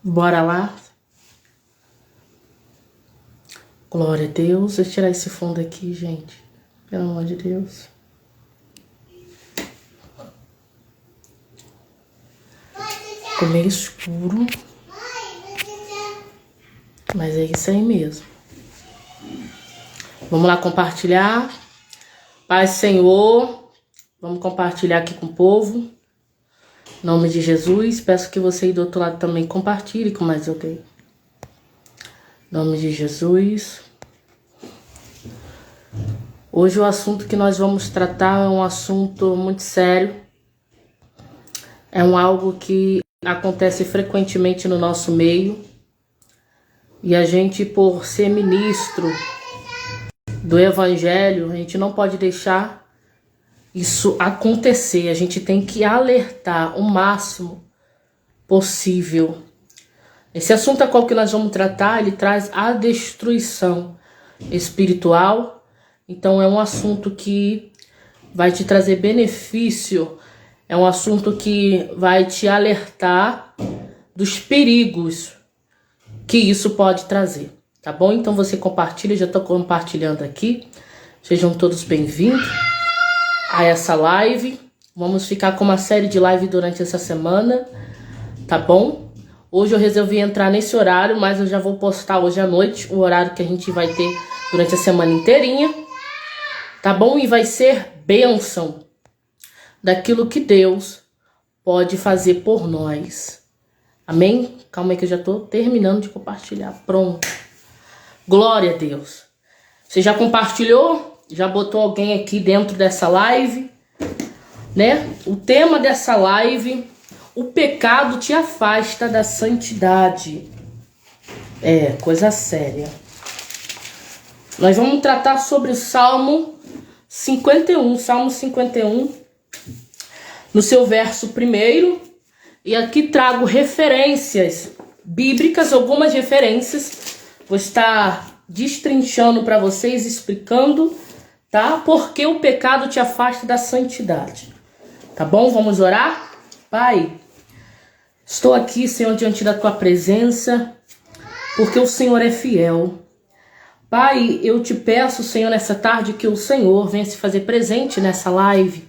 Bora lá? Glória a Deus. Deixa eu tirar esse fundo aqui, gente. Pelo amor de Deus. Ficou meio escuro. Mas é isso aí mesmo. Vamos lá compartilhar. Paz, Senhor. Vamos compartilhar aqui com o povo. Em nome de Jesus. Peço que você aí do outro lado também compartilhe com mais alguém. Em nome de Jesus. Hoje o assunto que nós vamos tratar é um assunto muito sério. É algo que acontece frequentemente no nosso meio. E a gente, por ser ministro do Evangelho, a gente não pode deixar isso acontecer. A gente tem que alertar o máximo possível. Esse assunto a qual que nós vamos tratar, ele traz a destruição espiritual. Então é um assunto que vai te trazer benefício. É um assunto que vai te alertar dos perigos que isso pode trazer, tá bom? Então você compartilha, já tô compartilhando aqui. Sejam todos bem-vindos a essa live. Vamos ficar com uma série de live durante essa semana, tá bom? Hoje eu resolvi entrar nesse horário, mas eu já vou postar hoje à noite o horário que a gente vai ter durante a semana inteirinha, tá bom? E vai ser bênção daquilo que Deus pode fazer por nós. Amém? Calma aí que eu já tô terminando de compartilhar. Pronto. Glória a Deus. Você já compartilhou? Já botou alguém aqui dentro dessa live? Né? O tema dessa live: o pecado te afasta da santidade. É, coisa séria. Nós vamos tratar sobre o Salmo 51. Salmo 51, no seu verso 1. E aqui trago referências bíblicas, algumas referências. Vou estar destrinchando para vocês, explicando, tá? Porque o pecado te afasta da santidade. Tá bom? Vamos orar? Pai, estou aqui, Senhor, diante da tua presença, porque o Senhor é fiel. Pai, eu te peço, Senhor, nessa tarde, que o Senhor venha se fazer presente nessa live.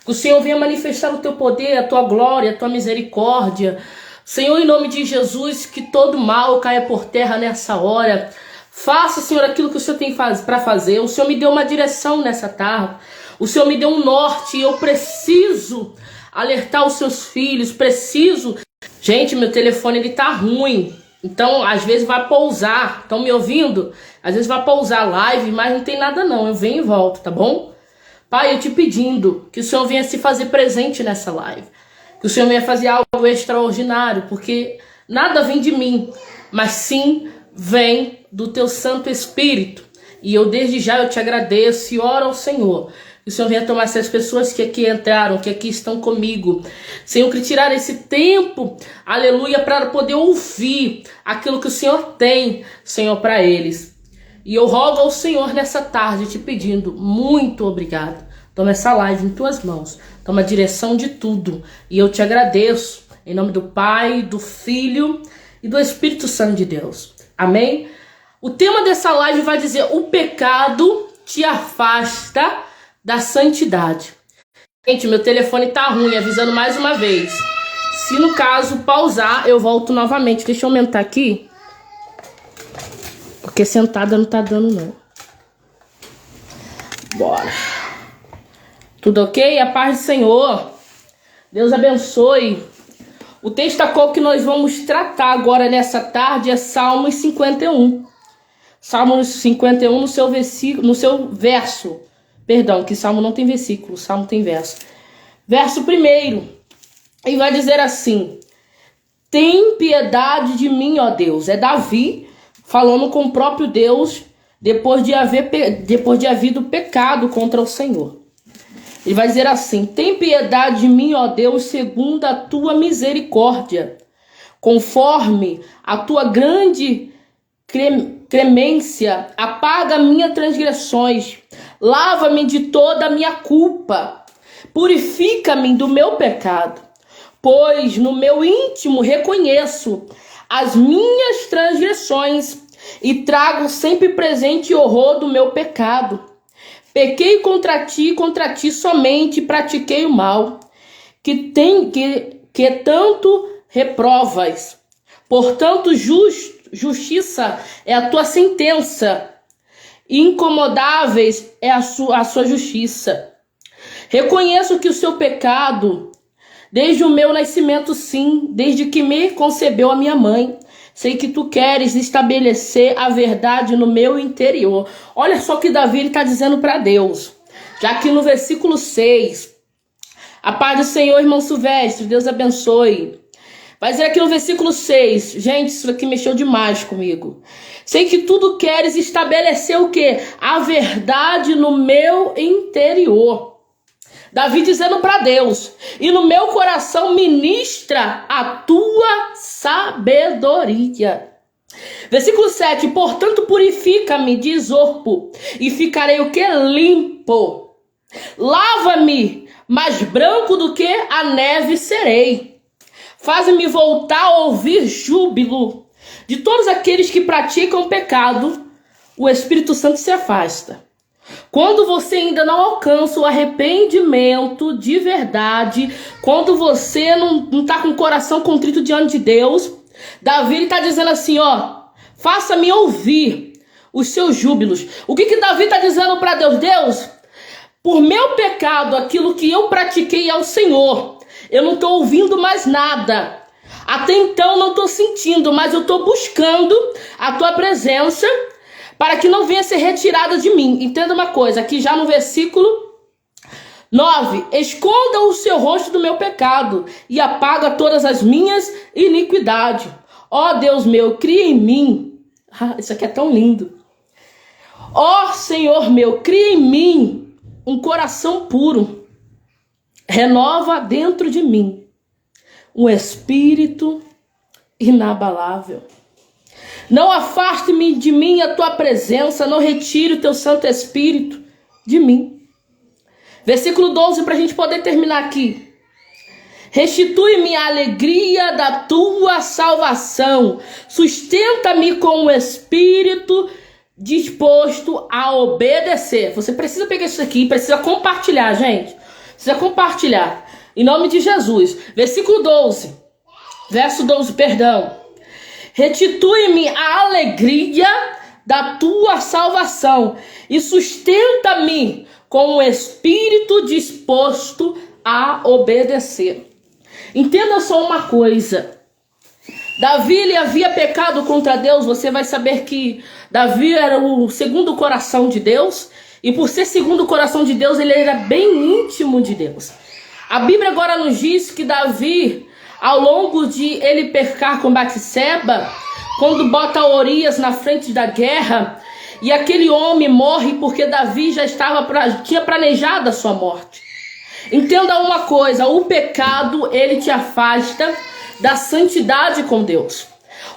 Que o Senhor venha manifestar o teu poder, a tua glória, a tua misericórdia. Senhor, em nome de Jesus, que todo mal caia por terra nessa hora. Faça, Senhor, aquilo que o Senhor tem para fazer. O Senhor me deu uma direção nessa tarde. O Senhor me deu um norte e eu preciso alertar os seus filhos. Preciso. Gente, meu telefone ele tá ruim. Então, às vezes vai pousar. Estão me ouvindo? Às vezes vai pousar a live, mas não tem nada não. Eu venho e volto, tá bom? Pai, eu te pedindo que o Senhor venha se fazer presente nessa live. Que o Senhor venha fazer algo extraordinário, porque nada vem de mim, mas sim vem do teu Santo Espírito. E eu desde já eu te agradeço e oro ao Senhor. Que o Senhor venha tomar essas pessoas que aqui entraram, que aqui estão comigo. Senhor, que tirar esse tempo, aleluia, para poder ouvir aquilo que o Senhor tem, Senhor, para eles. E eu rogo ao Senhor nessa tarde, te pedindo, muito obrigado. Toma essa live em tuas mãos. Toma a direção de tudo. E eu te agradeço. Em nome do Pai, do Filho e do Espírito Santo de Deus. Amém? O tema dessa live vai dizer: o pecado te afasta da santidade. Gente, meu telefone tá ruim, avisando mais uma vez. Se no caso pausar, eu volto novamente. Deixa eu aumentar aqui. Porque sentada não tá dando, não. Bora. Tudo ok? A paz do Senhor. Deus abençoe. O texto a qual que nós vamos tratar agora nessa tarde é Salmos 51. Salmos 51 no seu versículo, no seu verso. Perdão, que Salmo não tem versículo, Salmo tem verso. Verso 1. E vai dizer assim: tem piedade de mim, ó Deus. É Davi falando com o próprio Deus depois de havido pecado contra o Senhor. Ele vai dizer assim: tem piedade de mim, ó Deus, segundo a tua misericórdia, conforme a tua grande clemência, apaga minhas transgressões, lava-me de toda a minha culpa, purifica-me do meu pecado, pois no meu íntimo reconheço as minhas transgressões e trago sempre presente o horror do meu pecado. Pequei contra ti somente pratiquei o mal, que tanto reprovas. Portanto, justiça é a tua sentença, incomodáveis é a sua justiça. Reconheço que o seu pecado, desde o meu nascimento, sim, desde que me concebeu a minha mãe. Sei que tu queres estabelecer a verdade no meu interior. Olha só o que Davi está dizendo para Deus. Já que no versículo 6, a paz do Senhor, irmão Silvestre, Deus abençoe. Vai dizer aqui no versículo 6, gente, isso aqui mexeu demais comigo. Sei que tudo queres estabelecer o quê? A verdade no meu interior. Davi dizendo para Deus, e no meu coração ministra a tua sabedoria. Versículo 7, portanto purifica-me de isopo, e ficarei o que? Limpo. Lava-me, mais branco do que a neve serei. Faz-me voltar a ouvir júbilo. De todos aqueles que praticam pecado, o Espírito Santo se afasta. Quando você ainda não alcança o arrependimento de verdade, quando você não está com o coração contrito diante de Deus, Davi está dizendo assim, ó, faça-me ouvir os seus júbilos. O que Davi está dizendo para Deus? Deus, por meu pecado, aquilo que eu pratiquei ao Senhor, eu não estou ouvindo mais nada. Até então não estou sentindo, mas eu estou buscando a tua presença, para que não venha ser retirada de mim. Entenda uma coisa, aqui já no versículo 9. Esconda o seu rosto do meu pecado e apaga todas as minhas iniquidades. Ó Deus meu, cria em mim. Isso aqui é tão lindo. Ó Senhor meu, cria em mim um coração puro. Renova dentro de mim um espírito inabalável. Não afaste-me de mim a tua presença, não retire o teu Santo Espírito de mim. Versículo 12, para a gente poder terminar aqui. Restitui-me a alegria da tua salvação, sustenta-me com o espírito disposto a obedecer. Você precisa pegar isso aqui, precisa compartilhar, gente. Precisa compartilhar. Em nome de Jesus. Versículo 12. Verso 12, perdão. Restitui-me a alegria da tua salvação e sustenta-me com o espírito disposto a obedecer. Entenda só uma coisa. Davi, ele havia pecado contra Deus. Você vai saber que Davi era o segundo coração de Deus. E por ser segundo o coração de Deus, ele era bem íntimo de Deus. A Bíblia agora nos diz que Davi, ao longo de ele pecar com Batseba, quando bota Urias na frente da guerra, e aquele homem morre porque Davi já tinha planejado a sua morte. Entenda uma coisa, o pecado, ele te afasta da santidade com Deus.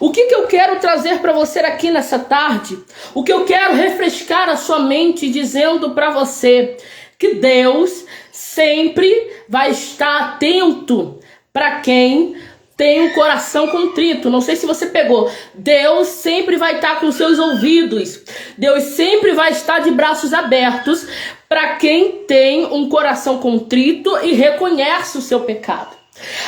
O que eu quero trazer para você aqui nessa tarde? O que eu quero refrescar a sua mente dizendo para você que Deus sempre vai estar atento para quem tem um coração contrito. Não sei se você pegou. Deus sempre vai estar com seus ouvidos. Deus sempre vai estar de braços abertos para quem tem um coração contrito e reconhece o seu pecado.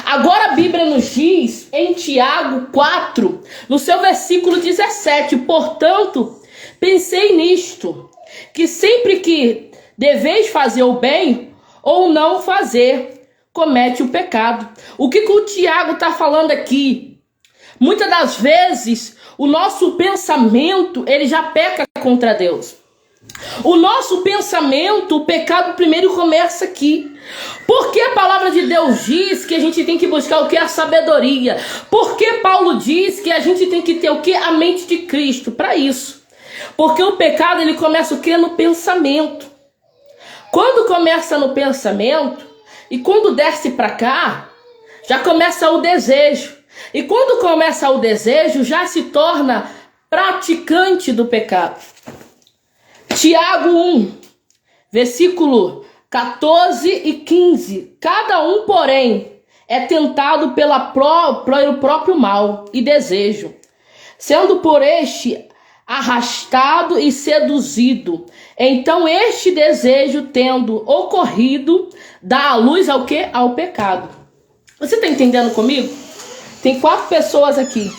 Agora a Bíblia nos diz em Tiago 4, no seu versículo 17, portanto, pensei nisto, que sempre que deveis fazer o bem ou não fazer, comete o pecado. O que o Tiago está falando aqui? Muitas das vezes, o nosso pensamento, ele já peca contra Deus. O nosso pensamento, o pecado primeiro começa aqui. Porque a palavra de Deus diz que a gente tem que buscar o que? A sabedoria. Porque Paulo diz que a gente tem que ter o que? A mente de Cristo. Para isso. Porque o pecado, ele começa o que? No pensamento. Quando começa no pensamento, e quando desce para cá, já começa o desejo. E quando começa o desejo, já se torna praticante do pecado. Tiago 1, versículo 14 e 15. Cada um, porém, é tentado pelo próprio mal e desejo, sendo por este arrastado e seduzido. Então este desejo, tendo ocorrido, dá a luz ao quê? Ao pecado. Você está entendendo comigo? Tem 4 pessoas aqui.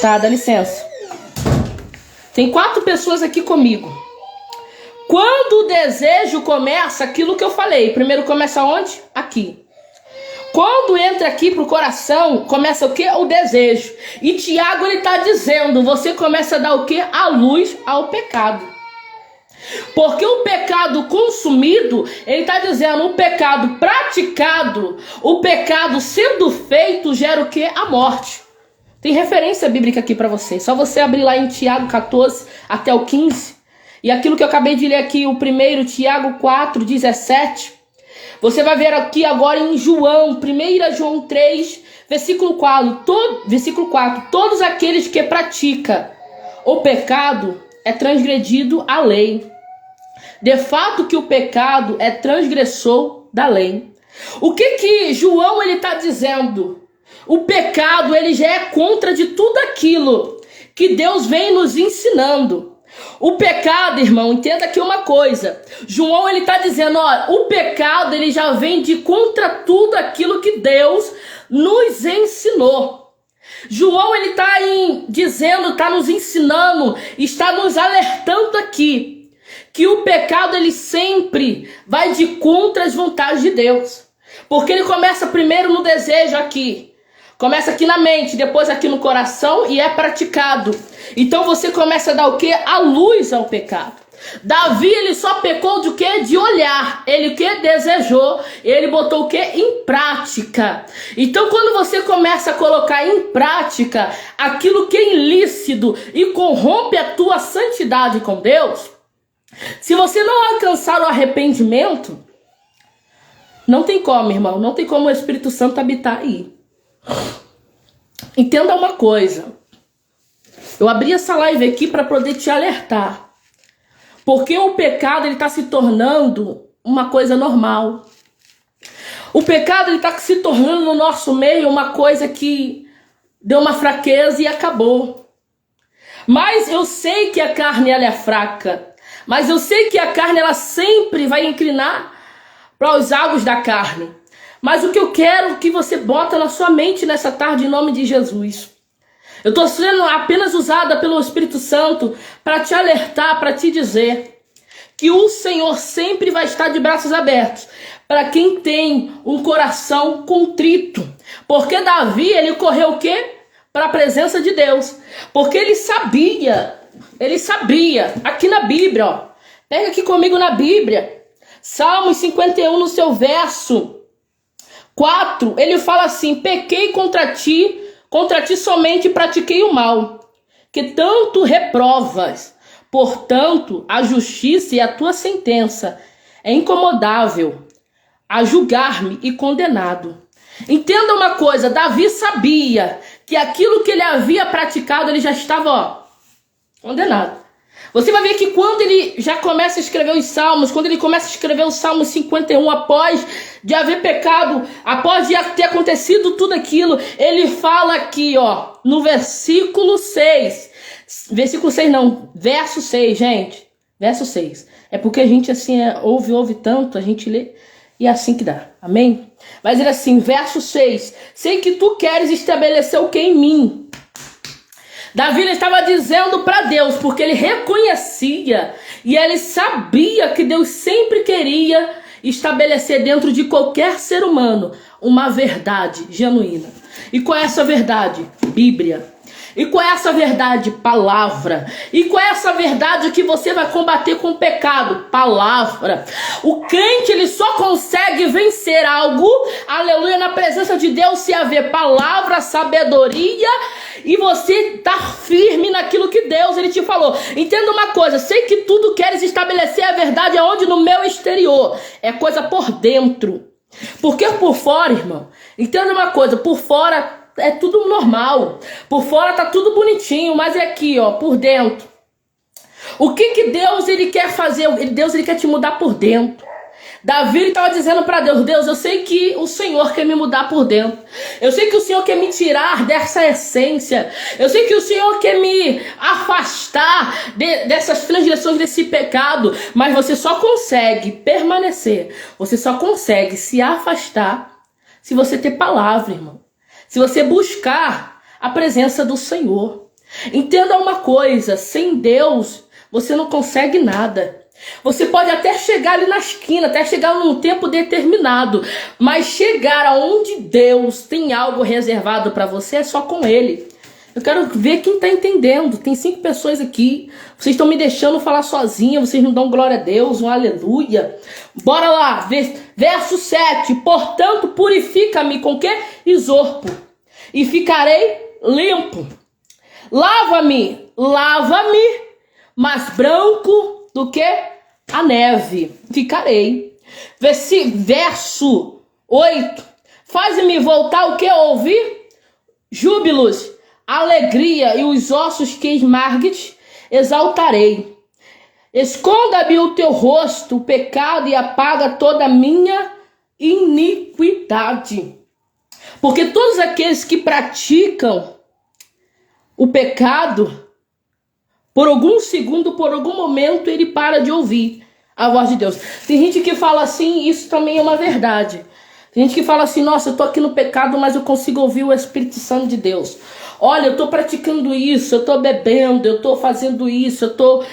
Tá, dá licença. Tem 4 pessoas aqui comigo. Quando o desejo começa, aquilo que eu falei, primeiro começa onde? Aqui. Quando entra aqui pro coração, começa o quê? O desejo. E Tiago, ele tá dizendo, você começa a dar o quê? A luz ao pecado. Porque o pecado consumido, ele tá dizendo, o pecado praticado, o pecado sendo feito, gera o quê? A morte. Tem referência bíblica aqui para você. Só você abrir lá em Tiago 14 até o 15. E aquilo que eu acabei de ler aqui, o primeiro, Tiago 4, 17. Você vai ver aqui agora em João, 1 João 3, versículo 4. Todos aqueles que praticam o pecado é transgredido a lei. De fato que o pecado é transgressor da lei. O que João ele está dizendo? O pecado ele já é contra de tudo aquilo que Deus vem nos ensinando. O pecado, irmão, entenda aqui uma coisa. João ele está dizendo, ó, o pecado ele já vem de contra tudo aquilo que Deus nos ensinou. João ele está dizendo, está nos ensinando, está nos alertando aqui que o pecado ele sempre vai de contra as vontades de Deus. Porque ele começa primeiro no desejo aqui. Começa aqui na mente, depois aqui no coração e é praticado. Então você começa a dar o quê? A luz ao pecado. Davi, ele só pecou de o quê? De olhar. Ele o quê? Desejou. Ele botou o quê? Em prática. Então quando você começa a colocar em prática aquilo que é ilícito e corrompe a tua santidade com Deus, se você não alcançar o arrependimento, não tem como, irmão. Não tem como o Espírito Santo habitar aí. Entenda uma coisa. Eu abri essa live aqui para poder te alertar. Porque o pecado ele está se tornando uma coisa normal. O pecado ele está se tornando no nosso meio uma coisa que deu uma fraqueza e acabou. Mas eu sei que a carne ela é fraca. Mas eu sei que a carne ela sempre vai inclinar para os águas da carne. Mas o que eu quero que você bota na sua mente nessa tarde em nome de Jesus. Eu estou sendo apenas usada pelo Espírito Santo para te alertar, para te dizer que o Senhor sempre vai estar de braços abertos para quem tem um coração contrito. Porque Davi, ele correu o quê? Para a presença de Deus. Porque ele sabia, aqui na Bíblia, ó, pega aqui comigo na Bíblia, Salmos 51 no seu verso 4, ele fala assim, pequei contra ti somente pratiquei o mal, que tanto reprovas. Portanto, a justiça e a tua sentença é incomodável, a julgar-me e condenado. Entenda uma coisa, Davi sabia que aquilo que ele havia praticado, ele já estava, ó, condenado. Você vai ver que quando ele já começa a escrever os salmos, quando ele começa a escrever o Salmo 51, após de haver pecado, após de ter acontecido tudo aquilo, ele fala aqui, ó, no versículo 6. Versículo 6 não, verso 6, gente. Verso 6. É porque a gente assim, ouve tanto, a gente lê e é assim que dá. Amém? Vai dizer assim, verso 6. Sei que tu queres estabelecer o que em mim? Davi estava dizendo para Deus, porque ele reconhecia e ele sabia que Deus sempre queria estabelecer dentro de qualquer ser humano uma verdade genuína. E qual é essa verdade? Bíblia. E qual é essa verdade? Palavra. E qual é essa verdade que você vai combater com o pecado? Palavra. O crente, ele só consegue vencer algo, aleluia, na presença de Deus, se haver palavra, sabedoria, e você estar firme naquilo que Deus, ele te falou. Entenda uma coisa, sei que tudo queres estabelecer a verdade aonde? No meu exterior. É coisa por dentro. Porque por fora, irmão, entenda uma coisa, por fora é tudo normal. Por fora tá tudo bonitinho, mas é aqui, ó, por dentro. O que Deus ele quer fazer? Deus ele quer te mudar por dentro. Davi estava dizendo para Deus: Deus, eu sei que o Senhor quer me mudar por dentro. Eu sei que o Senhor quer me tirar dessa essência. Eu sei que o Senhor quer me afastar dessas transgressões, desse pecado. Mas você só consegue permanecer, você só consegue se afastar se você ter palavra, irmão. Se você buscar a presença do Senhor. Entenda uma coisa, sem Deus você não consegue nada. Você pode até chegar ali na esquina, até chegar num tempo determinado, mas chegar aonde Deus tem algo reservado para você é só com Ele. Eu quero ver quem está entendendo. Tem 5 pessoas aqui, vocês estão me deixando falar sozinha, vocês não dão glória a Deus, um aleluia. Bora lá, verso 7. Portanto, purifica-me com que? Isopo, e ficarei limpo. Lava-me, mais branco do que a neve ficarei. Verso 8. Faz-me voltar o que ouvir? Júbilos, alegria, e os ossos que esmargues exaltarei. Esconda-me o teu rosto, o pecado, e apaga toda a minha iniquidade. Porque todos aqueles que praticam o pecado, por algum segundo, por algum momento, ele para de ouvir a voz de Deus. Tem gente que fala assim, isso também é uma verdade. Tem gente que fala assim: nossa, eu tô aqui no pecado, mas eu consigo ouvir o Espírito Santo de Deus. Olha, eu tô praticando isso, eu tô bebendo, eu tô fazendo isso, eu tô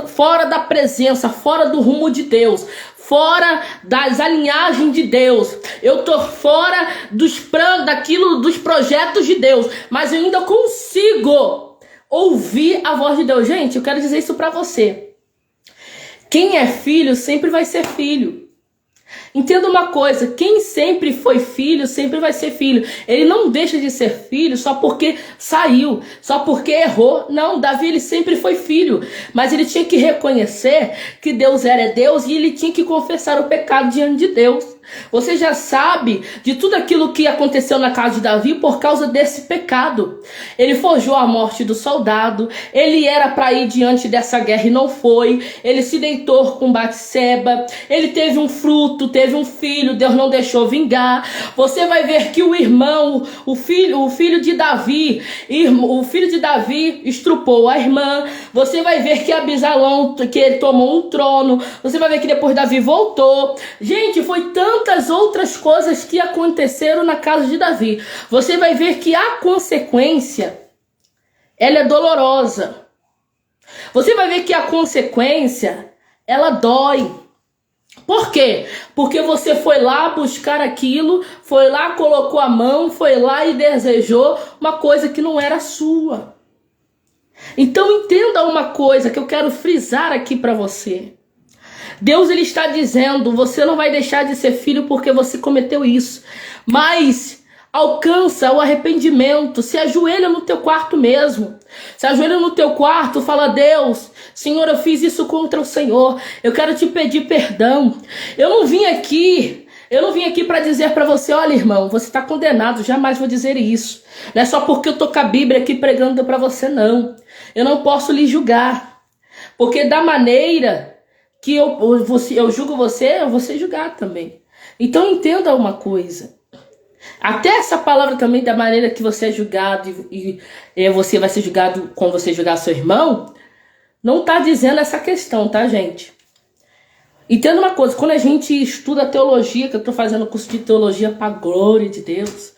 fora da presença, fora do rumo de Deus, fora das alinhagens de Deus. Eu tô fora dos projetos de Deus, mas eu ainda consigo ouvir a voz de Deus. Gente, eu quero dizer isso pra você. Quem é filho sempre vai ser filho. Entenda uma coisa, quem sempre foi filho, sempre vai ser filho. Ele não deixa de ser filho só porque saiu, só porque errou. Não, Davi, ele sempre foi filho. Mas ele tinha que reconhecer que Deus era Deus e ele tinha que confessar o pecado diante de Deus. Você já sabe de tudo aquilo que aconteceu na casa de Davi por causa desse pecado. Ele forjou a morte do soldado, ele era para ir diante dessa guerra e não foi, ele se deitou com Batseba, ele teve um fruto, teve um filho, Deus não deixou vingar. Você vai ver que o irmão, o filho de Davi estrupou a irmã. Você vai ver que Absalão, que ele tomou um trono. Você vai ver que depois Davi voltou. Gente, foi tantas outras coisas que aconteceram na casa de Davi. Você vai ver que a consequência, ela é dolorosa. Você vai ver que a consequência, ela dói. Por quê? Porque você foi lá buscar aquilo, foi lá, colocou a mão, foi lá e desejou uma coisa que não era sua. Então entenda uma coisa que eu quero frisar aqui para você. Deus, ele está dizendo: você não vai deixar de ser filho porque você cometeu isso, mas alcança o arrependimento, se ajoelha no teu quarto mesmo, se ajoelha no teu quarto, fala: Deus, Senhor, eu fiz isso contra o Senhor, eu quero te pedir perdão. Eu não vim aqui para dizer para você: olha, irmão, você está condenado, jamais vou dizer isso. Não é só porque eu tô com a Bíblia aqui pregando para você, não. Eu não posso lhe julgar, porque da maneira que eu julgo você, eu vou ser julgado também. Então entenda uma coisa. Até essa palavra também, da maneira que você é julgado e você vai ser julgado quando você julgar seu irmão, não está dizendo essa questão, tá, gente? Entenda uma coisa, quando a gente estuda teologia, que eu estou fazendo curso de teologia para a glória de Deus,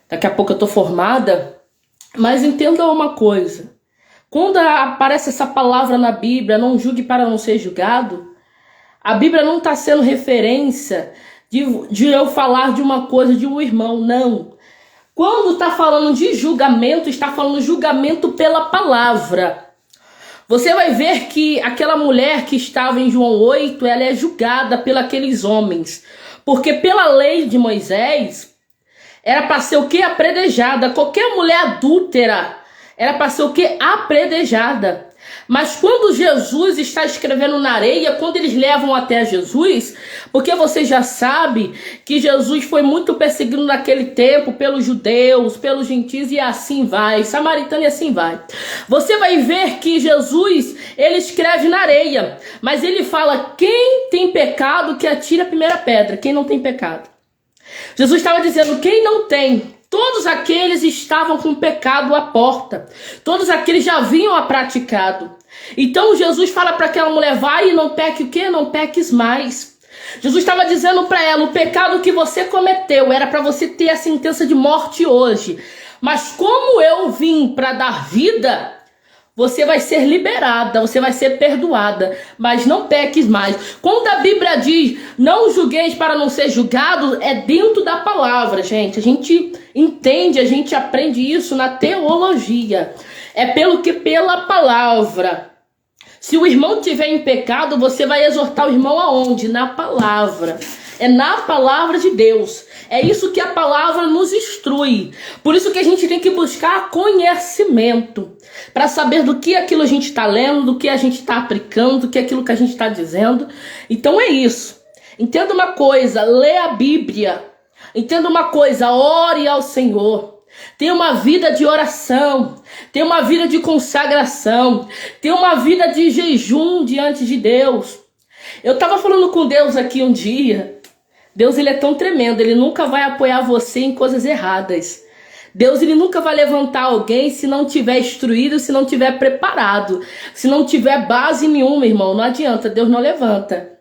daqui a pouco eu estou formada, mas entenda uma coisa. Quando aparece essa palavra na Bíblia, não julgue para não ser julgado, a Bíblia não está sendo referência de eu falar de uma coisa de um irmão, não. Quando está falando de julgamento, está falando julgamento pela palavra. Você vai ver que aquela mulher que estava em João 8, ela é julgada pelos homens. Porque pela lei de Moisés, era para ser o que? Apredejada. Qualquer mulher adúltera era para ser o que? Apredejada. Mas quando Jesus está escrevendo na areia, quando eles levam até Jesus, porque você já sabe que Jesus foi muito perseguido naquele tempo pelos judeus, pelos gentios e assim vai, samaritano e assim vai. Você vai ver que Jesus, ele escreve na areia, mas ele fala: quem tem pecado que atire a primeira pedra, quem não tem pecado. Jesus estava dizendo: quem não tem. Todos aqueles estavam com pecado à porta. Todos aqueles já haviam a praticado. Então Jesus fala para aquela mulher: vai e não peque o quê? Não peques mais. Jesus estava dizendo para ela: o pecado que você cometeu era para você ter a sentença de morte hoje. Mas como eu vim para dar vida, você vai ser liberada, você vai ser perdoada, mas não peques mais. Quando a Bíblia diz: não julgueis para não ser julgado, é dentro da palavra, gente. A gente entende, a gente aprende isso na teologia. É pela palavra. Se o irmão tiver em pecado, você vai exortar o irmão aonde? Na palavra. É na palavra de Deus. É isso que a palavra nos instrui. Por isso que a gente tem que buscar conhecimento. Para saber do que aquilo a gente está lendo, do que a gente está aplicando, do que aquilo que a gente está dizendo. Então é isso. Entenda uma coisa, lê a Bíblia. Entenda uma coisa, ore ao Senhor. Tenha uma vida de oração. Tenha uma vida de consagração. Tenha uma vida de jejum diante de Deus. Eu estava falando com Deus aqui um dia. Deus, ele é tão tremendo, ele nunca vai apoiar você em coisas erradas. Deus, ele nunca vai levantar alguém se não tiver instruído, se não tiver preparado, se não tiver base nenhuma, irmão. Não adianta, Deus não levanta.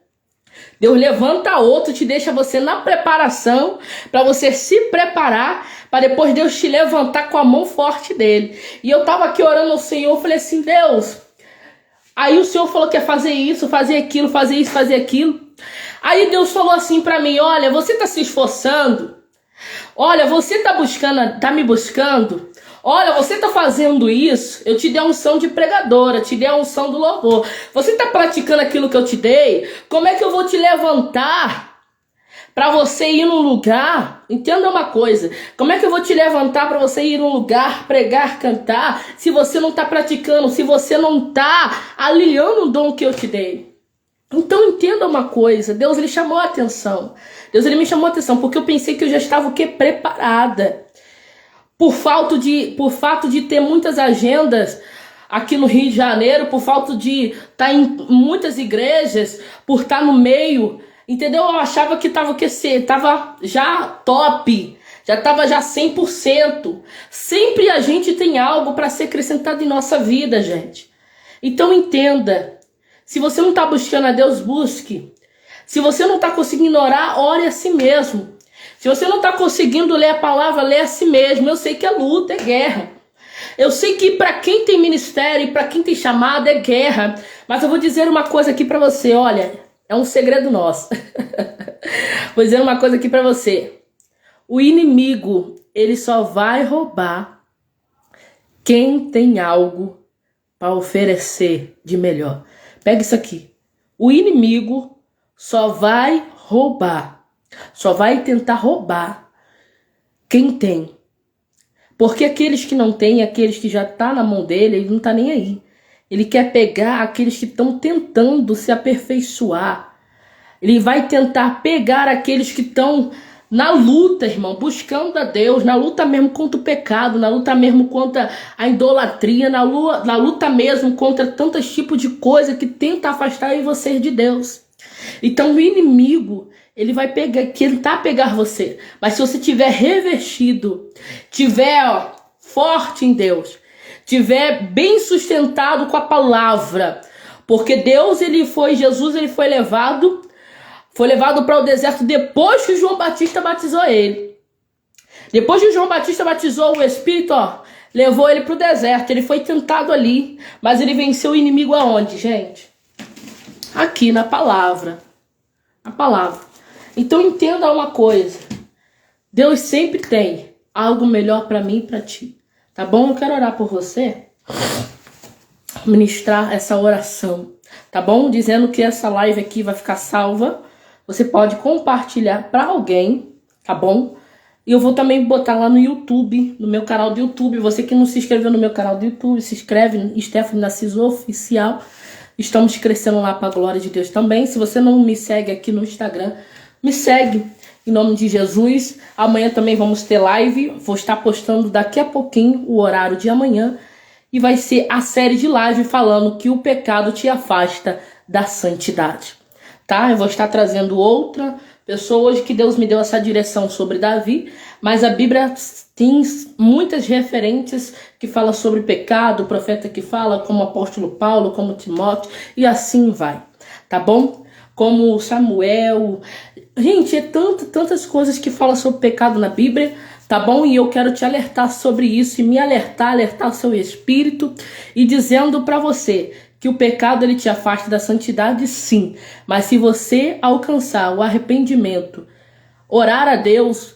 Deus levanta outro, te deixa você na preparação, para você se preparar, para depois Deus te levantar com a mão forte dele. E eu tava aqui orando ao Senhor, falei assim: Deus, aí o Senhor falou que ia fazer isso, fazer aquilo, fazer isso, fazer aquilo. Aí Deus falou assim pra mim: olha, você tá se esforçando, olha, você tá me buscando, olha, você tá fazendo isso, eu te dei a unção de pregadora, te dei a unção do louvor, você tá praticando aquilo que eu te dei, como é que eu vou te levantar pra você ir num lugar? Entenda uma coisa, como é que eu vou te levantar pra você ir num lugar, pregar, cantar, se você não tá praticando, se você não tá alinhando o dom que eu te dei? Então entenda uma coisa, Deus, ele chamou a atenção. Deus, ele me chamou a atenção porque eu pensei que eu já estava o quê? Preparada. Por fato de ter muitas agendas aqui no Rio de Janeiro, por fato de estar em muitas igrejas, por estar no meio, entendeu? Eu achava que estava já top, já estava já 100%. Sempre a gente tem algo para ser acrescentado em nossa vida, gente. Então entenda. Se você não está buscando a Deus, busque. Se você não está conseguindo orar, ore a si mesmo. Se você não está conseguindo ler a palavra, lê a si mesmo. Eu sei que é luta, é guerra. Eu sei que para quem tem ministério e para quem tem chamado é guerra. Mas eu vou dizer uma coisa aqui para você, olha, é um segredo nosso. Vou dizer uma coisa aqui para você. O inimigo, ele só vai roubar quem tem algo para oferecer de melhor. Pega isso aqui. O inimigo só vai roubar, só vai tentar roubar quem tem. Porque aqueles que não têm, aqueles que já tá na mão dele, ele não tá nem aí. Ele quer pegar aqueles que estão tentando se aperfeiçoar. Ele vai tentar pegar aqueles que estão na luta, irmão, buscando a Deus, na luta mesmo contra o pecado, na luta mesmo contra a idolatria, na luta mesmo contra tantos tipos de coisa que tenta afastar vocês de Deus. Então o inimigo, ele vai tentar pegar você. Mas se você tiver revestido, tiver forte em Deus, tiver bem sustentado com a palavra, porque Jesus ele foi levado para o deserto depois que João Batista batizou ele. Depois que João Batista batizou, o Espírito, levou ele para o deserto. Ele foi tentado ali, mas ele venceu o inimigo aonde, gente? Aqui, na palavra. Na palavra. Então entenda uma coisa. Deus sempre tem algo melhor para mim e para ti. Tá bom? Eu quero orar por você. Ministrar essa oração. Tá bom? Dizendo que essa live aqui vai ficar salva. Você pode compartilhar para alguém, tá bom? E eu vou também botar lá no YouTube, no meu canal do YouTube. Você que não se inscreveu no meu canal do YouTube, se inscreve, Stephanie Narciso Oficial. Estamos crescendo lá para a glória de Deus também. Se você não me segue aqui no Instagram, me segue em nome de Jesus. Amanhã também vamos ter live. Vou estar postando daqui a pouquinho o horário de amanhã. E vai ser a série de live falando que o pecado te afasta da santidade. Tá? Eu vou estar trazendo outra pessoa hoje que Deus me deu essa direção sobre Davi. Mas a Bíblia tem muitas referências que falam sobre pecado. O profeta que fala, como o apóstolo Paulo, como Timóteo. E assim vai. Tá bom? Como Samuel. Gente, é tantas coisas que falam sobre pecado na Bíblia. Tá bom? E eu quero te alertar sobre isso e me alertar o seu espírito e dizendo para você que o pecado ele te afasta da santidade, sim. Mas se você alcançar o arrependimento, orar a Deus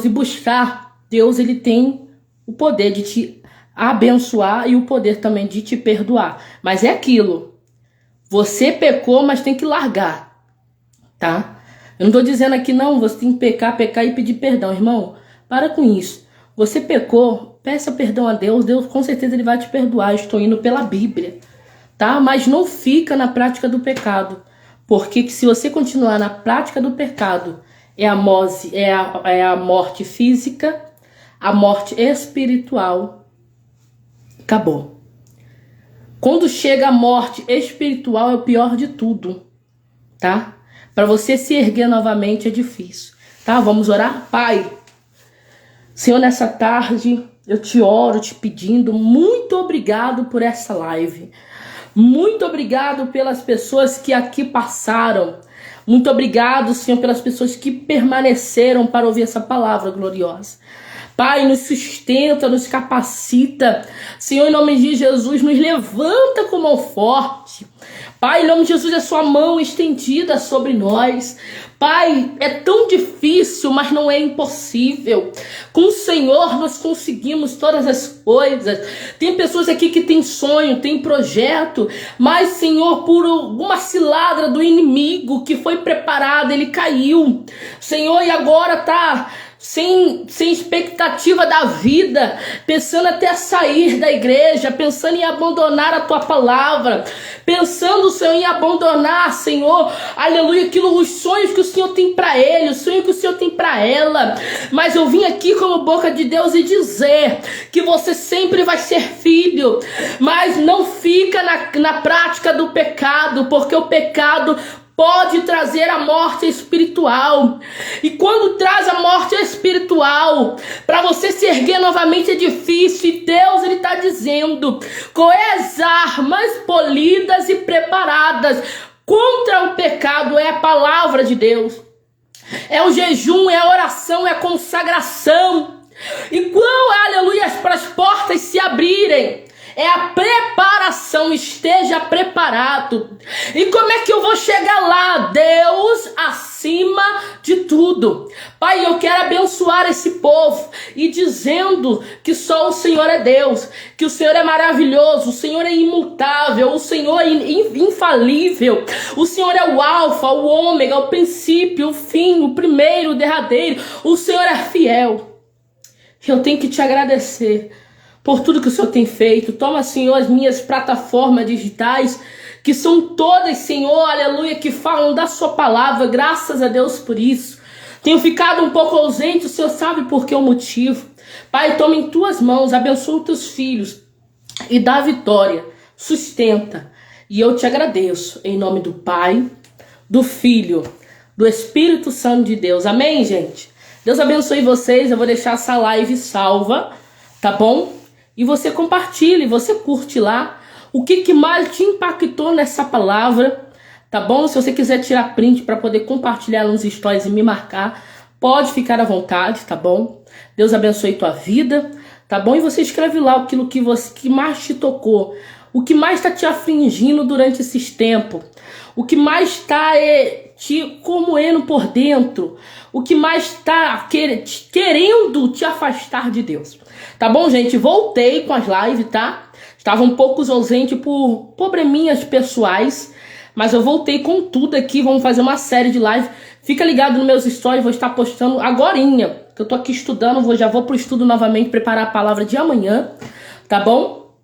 e buscar, Deus ele tem o poder de te abençoar e o poder também de te perdoar. Mas é aquilo. Você pecou, mas tem que largar, tá? Eu não tô dizendo aqui não, você tem que pecar e pedir perdão, irmão. Para com isso. Você pecou, peça perdão a Deus. Deus com certeza ele vai te perdoar. Eu estou indo pela Bíblia, tá? Mas não fica na prática do pecado. Porque se você continuar na prática do pecado, é a morte física, a morte espiritual. Acabou. Quando chega a morte espiritual é o pior de tudo, tá? Para você se erguer novamente é difícil, tá? Vamos orar? Pai, Senhor, nessa tarde eu te oro te pedindo muito obrigado por essa live. Muito obrigado pelas pessoas que aqui passaram. Muito obrigado, Senhor, pelas pessoas que permaneceram para ouvir essa palavra gloriosa. Pai, nos sustenta, nos capacita. Senhor, em nome de Jesus, nos levanta com mão forte. Pai, em nome de Jesus, a sua mão estendida sobre nós. Pai, é tão difícil, mas não é impossível. Com o Senhor nós conseguimos todas as coisas. Tem pessoas aqui que têm sonho, têm projeto, mas, Senhor, por alguma cilada do inimigo que foi preparado, ele caiu. Senhor, e agora tá sem expectativa da vida, pensando até sair da igreja, pensando em abandonar a tua palavra, pensando, Senhor, em abandonar, Senhor, aleluia, os sonhos que o Senhor tem para ele, o sonho que o Senhor tem para ela. Mas eu vim aqui como boca de Deus e dizer que você sempre vai ser filho, mas não fica na prática do pecado, porque o pecado pode trazer a morte espiritual. E quando traz a morte espiritual, para você se erguer novamente é difícil. E Deus ele está dizendo: com as armas polidas e preparadas contra o pecado é a palavra de Deus. É o jejum, é a oração, é a consagração. E quando, aleluia, para as portas se abrirem, é a preparação, esteja preparado. E como é que eu vou chegar lá? Deus acima de tudo. Pai, eu quero abençoar esse povo e dizendo que só o Senhor é Deus, que o Senhor é maravilhoso, o Senhor é imutável, o Senhor é infalível, o Senhor é o alfa, o ômega, o princípio, o fim, o primeiro, o derradeiro. O Senhor é fiel. Eu tenho que te agradecer por tudo que o Senhor tem feito. Toma, Senhor, as minhas plataformas digitais, que são todas, Senhor, aleluia, que falam da sua palavra. Graças a Deus por isso. Tenho ficado um pouco ausente, o Senhor sabe por que o motivo. Pai, toma em tuas mãos, abençoa os teus filhos e dá vitória, sustenta. E eu te agradeço, em nome do Pai, do Filho, do Espírito Santo de Deus. Amém, gente? Deus abençoe vocês. Eu vou deixar essa live salva, tá bom? E você compartilhe, você curte lá o que mais te impactou nessa palavra, tá bom? Se você quiser tirar print para poder compartilhar nos stories e me marcar, pode ficar à vontade, tá bom? Deus abençoe tua vida, tá bom? E você escreve lá aquilo que mais te tocou, o que mais está te afligindo durante esses tempos, o que mais está te comoendo por dentro, o que mais está querendo te afastar de Deus. Tá bom, gente? Voltei com as lives, tá? Estava um pouco ausente por probleminhas pessoais, mas eu voltei com tudo aqui. Vamos fazer uma série de lives Fica ligado nos meus stories, vou estar postando agorinha, que eu tô aqui estudando, já vou pro estudo novamente, preparar a palavra de amanhã, tá bom?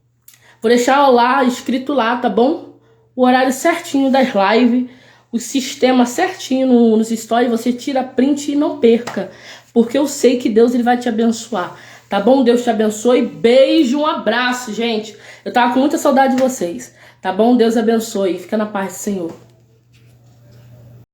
Vou deixar lá, escrito lá, tá bom? O horário certinho das lives, o sistema certinho nos stories, você tira print e não perca, porque eu sei que Deus ele vai te abençoar, tá bom? Deus te abençoe, beijo, um abraço, gente. Eu tava com muita saudade de vocês, tá bom? Deus abençoe, fica na paz do Senhor.